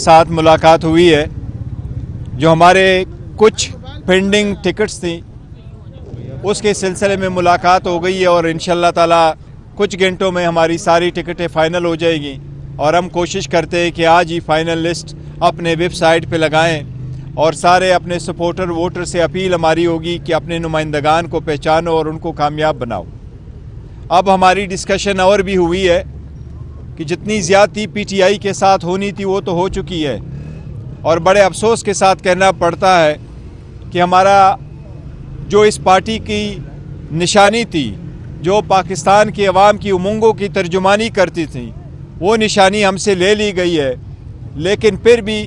साथ मुलाकात हुई है। जो हमारे कुछ पेंडिंग टिकट्स थी उसके सिलसिले में मुलाकात हो गई है और इंशाअल्लाह ताला कुछ घंटों में हमारी सारी टिकटें फ़ाइनल हो जाएगी और हम कोशिश करते हैं कि आज ही फ़ाइनल लिस्ट अपने वेबसाइट पे लगाएं और सारे अपने सपोर्टर वोटर से अपील हमारी होगी कि अपने नुमाइंदगान को पहचानो और उनको कामयाब बनाओ। अब हमारी डिस्कशन और भी हुई है कि जितनी ज़्यादती पीटीआई के साथ होनी थी वो तो हो चुकी है और बड़े अफसोस के साथ कहना पड़ता है कि हमारा जो इस पार्टी की निशानी थी, जो पाकिस्तान की अवाम की उमंगों की तर्जुमानी करती थी, वो निशानी हमसे ले ली गई है। लेकिन फिर भी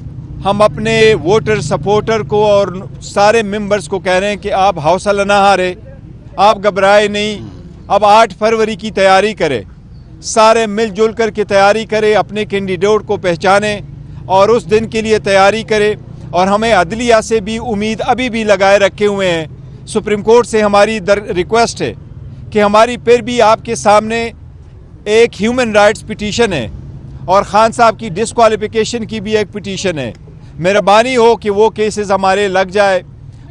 हम अपने वोटर सपोर्टर को और सारे मेंबर्स को कह रहे हैं कि आप हौसला ना हारे, आप घबराए नहीं। अब 8 फरवरी की तैयारी करें, सारे मिलजुल कर के तैयारी करें, अपने कैंडिडेट को पहचानें और उस दिन के लिए तैयारी करें। और हमें अदलिया से भी उम्मीद अभी भी लगाए रखे हुए हैं। सुप्रीम कोर्ट से हमारी रिक्वेस्ट है कि हमारी फिर भी आपके सामने एक ह्यूमन राइट्स पिटीशन है और खान साहब की डिस्क्वालिफिकेशन की भी एक पिटीशन है। मेहरबानी हो कि वो केसेस हमारे लग जाए।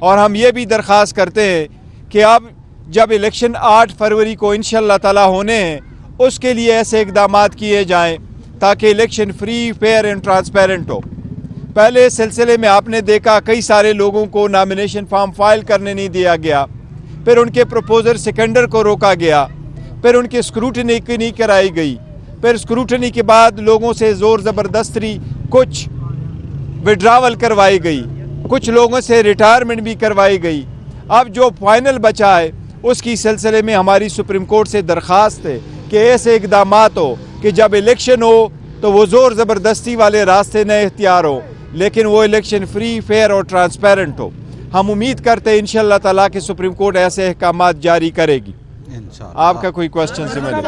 और हम ये भी दरख्वास्त करते हैं कि अब जब इलेक्शन 8 फरवरी को इंशाअल्लाह ताला होने हैं, उसके लिए ऐसे इक़दामात किए जाएं ताकि election free, fair and transparent हो। पहले सिलसिले में आपने देखा कई सारे लोगों को नॉमिनेशन फॉर्म फाइल करने नहीं दिया गया, फिर उनके प्रपोजर सेकेंडर को रोका गया, फिर उनकी स्क्रूटनी नहीं कराई गई, फिर स्क्रूटनी के बाद लोगों से ज़ोर ज़बरदस्ती कुछ विड्रावल करवाई गई, कुछ लोगों से रिटायरमेंट भी करवाई गई। अब जो फाइनल बचा है उसकी सिलसिले में हमारी सुप्रीम कोर्ट से दरख्वास्त है कि ऐसे इक़दामात हो कि जब इलेक्शन हो तो वो ज़ोर ज़बरदस्ती वाले रास्ते न इख्तियार हो, लेकिन वो इलेक्शन फ्री, फेयर और ट्रांसपेरेंट हो। हम उम्मीद करते हैं इंशाअल्लाह ताला कि सुप्रीम कोर्ट ऐसे अहकामात जारी करेगी। आपका कोई क्वेश्चन से मिले?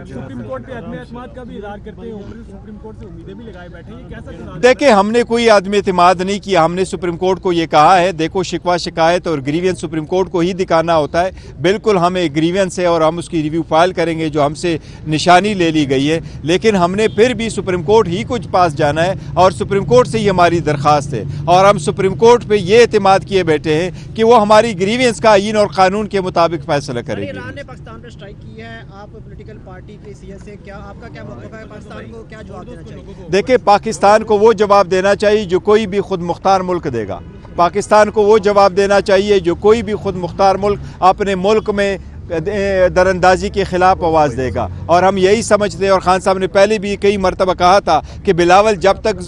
सुप्रीम कोर्ट पे अदम एतमाद का भी इज़हार करते हैं, सुप्रीम कोर्ट से उम्मीदें भी लगाए बैठे हैं, कैसा? देखिए, हमने कोई अदम एतमाद नहीं किया। हमने सुप्रीम कोर्ट को ये कहा है, देखो शिकवा शिकायत और ग्रीवेंस सुप्रीम कोर्ट को ही दिखाना होता है। बिल्कुल हमें ग्रीवेंस है और हम उसकी रिव्यू फाइल करेंगे जो हमसे निशानी ले ली गई है, लेकिन हमने फिर भी सुप्रीम कोर्ट ही कुछ पास जाना है और सुप्रीम कोर्ट से ही हमारी दरख्वास्त है। और हम सुप्रीम कोर्ट पर ये एतमाद किए बैठे हैं कि वो हमारी ग्रीवेंस का आईन और कानून के मुताबिक फैसला करेगी। पाकिस्तान पर स्ट्राइक की है, आप पॉलिटिकल पार्टी की हैसियत से क्या आपका क्या मौक़िफ़ है? पाकिस्तान को क्या जवाब देना चाहिए? देखिए, पाकिस्तान को वो जवाब देना चाहिए जो कोई भी खुद मुख्तार मुल्क देगा। पाकिस्तान को वो जवाब देना चाहिए जो कोई भी खुद मुख्तार मुल्क अपने मुल्क में दरअंदाजी के ख़िलाफ़ आवाज़ देगा। और हम यही समझते हैं, और खान साहब ने पहले भी कई मरतबा कहा था कि बिलावल जब तक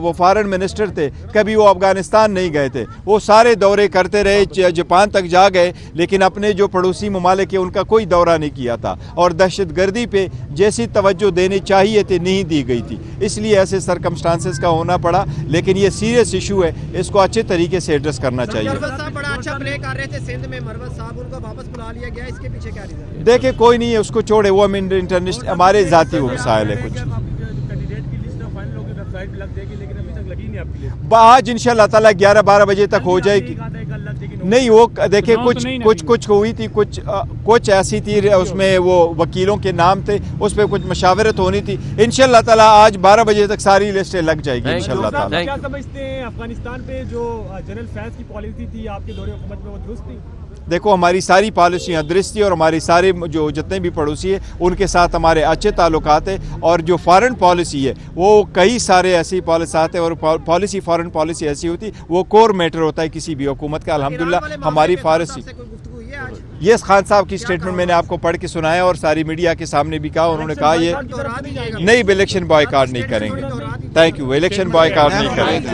वो फॉरेन मिनिस्टर थे कभी वो अफ़गानिस्तान नहीं गए थे। वो सारे दौरे करते रहे, जापान तक जा गए, लेकिन अपने जो पड़ोसी ममालिक है उनका कोई दौरा नहीं किया था। और दहशत गर्दी पे जैसी तवज्जो देनी चाहिए थी नहीं दी गई थी, इसलिए ऐसे सरकमस्टांसेस का होना पड़ा। लेकिन ये सीरियस इशू है, इसको अच्छे तरीके से एड्रेस करना चाहिए। बड़ा अच्छा प्ले कर रहे थे सिंध में, मरवत साहब उनको वापस बुला लिया गया, इसके पीछे क्या रीजन है? देखिए, कोई नहीं है, उसको छोड़े, वो हम इंटरनेशनल हमारे ज़ाती वो मसाइल है कुछ। आज इंशाअल्लाह ताला 11-12 बजे तक हो जाएगी। नहीं, वो देखिए कुछ हुई थी, कुछ ऐसी थी, उसमें वो वकीलों के नाम थे, उस पर कुछ मशावरत होनी थी। इंशाअल्लाह ताला आज 12 बजे तक सारी लिस्टें लग जाएगी इंशाअल्लाह ताला। क्या समझते हैं अफगानिस्तान पे जो जनरल फैज की पॉलिसी थी आपके दौरे हुकूमत में, वो दुरुस्त थी? देखो, हमारी सारी पॉलिसियाँ दुरुस्त थी और हमारे सारे जो जितने भी पड़ोसी है उनके साथ हमारे अच्छे ताल्लुकात है। और जो फॉरेन पॉलिसी है वो कई सारे ऐसी पॉलिसात है और पॉलिसी फॉरेन पॉलिसी ऐसी होती वो कोर मैटर होता है किसी भी हुकूमत का। अल्हम्दुलिल्लाह हमारी पॉलिसी, ये खान साहब की स्टेटमेंट मैंने आपको पढ़ के सुनाया और सारी मीडिया के सामने भी कहा। उन्होंने कहा ये नहीं, इलेक्शन बॉयकॉट नहीं करेंगे। थैंक यू, इलेक्शन बॉयकॉट नहीं करेंगे।